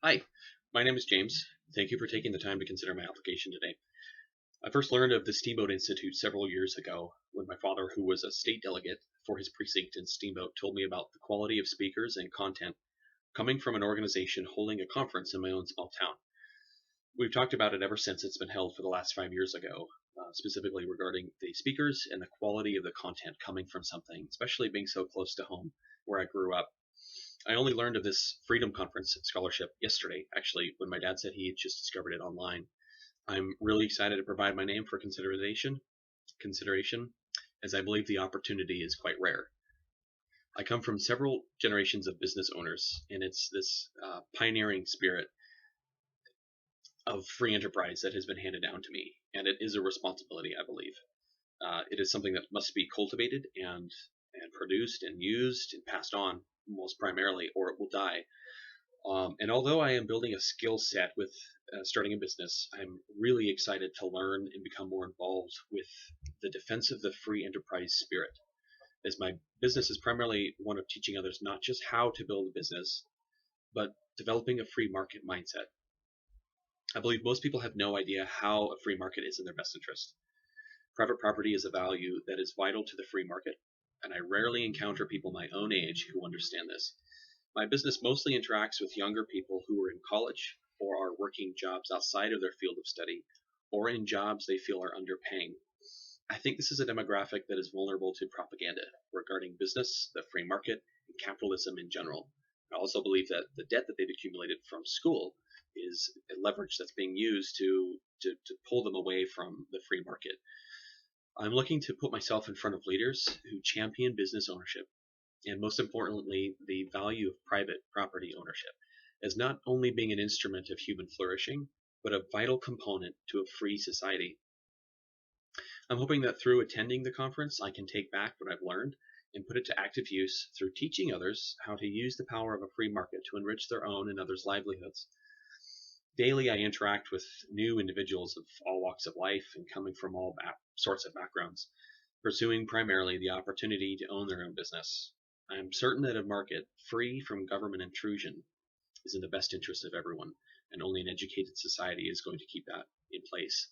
Hi, my name is James. Thank you for taking the time to consider my application today. I first learned of the Steamboat Institute several years ago when my father, who was a state delegate for his precinct in Steamboat, told me about the quality of speakers and content coming from an organization holding a conference in my own small town. We've talked about it ever since it's been held for the last 5 years ago, specifically regarding the speakers and the quality of the content coming from something, especially being so close to home where I grew up. I only learned of this Freedom Conference scholarship yesterday, actually, when my dad said he had just discovered it online. I'm really excited to provide my name for consideration, as I believe the opportunity is quite rare. I come from several generations of business owners, and it's this pioneering spirit of free enterprise that has been handed down to me, and it is a responsibility, I believe. It is something that must be cultivated and produced and used and passed on most primarily, or it will die. And although I am building a skill set with starting a business, I'm really excited to learn and become more involved with the defense of the free enterprise spirit. As my business is primarily one of teaching others not just how to build a business, but developing a free market mindset. I believe most people have no idea how a free market is in their best interest. Private property is a value that is vital to the free market, and I rarely encounter people my own age who understand this. My business mostly interacts with younger people who are in college or are working jobs outside of their field of study or in jobs they feel are underpaying. I think this is a demographic that is vulnerable to propaganda regarding business, the free market, and capitalism in general. I also believe that the debt that they've accumulated from school is a leverage that's being used to pull them away from the free market. I'm looking to put myself in front of leaders who champion business ownership and, most importantly, the value of private property ownership as not only being an instrument of human flourishing, but a vital component to a free society. I'm hoping that through attending the conference, I can take back what I've learned and put it to active use through teaching others how to use the power of a free market to enrich their own and others' livelihoods. Daily, I interact with new individuals of all walks of life and coming from all sorts of backgrounds, pursuing primarily the opportunity to own their own business. I am certain that a market free from government intrusion is in the best interest of everyone, and only an educated society is going to keep that in place.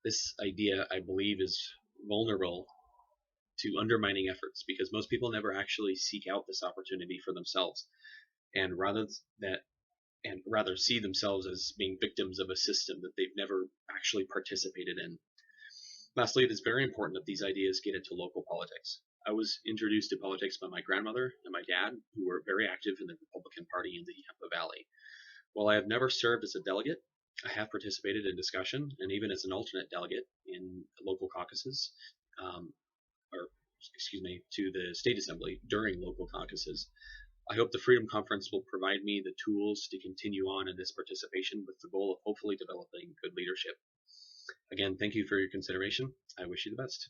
This idea, I believe, is vulnerable to undermining efforts because most people never actually seek out this opportunity for themselves, and rather see themselves as being victims of a system that they've never actually participated in. Lastly, it is very important that these ideas get into local politics. I was introduced to politics by my grandmother and my dad, who were very active in the Republican Party in the Yampa Valley. While I have never served as a delegate, I have participated in discussion and even as an alternate delegate in local caucuses, or excuse me, to the state assembly during local caucuses. I hope the Freedom Conference will provide me the tools to continue on in this participation with the goal of hopefully developing good leadership. Again, thank you for your consideration. I wish you the best.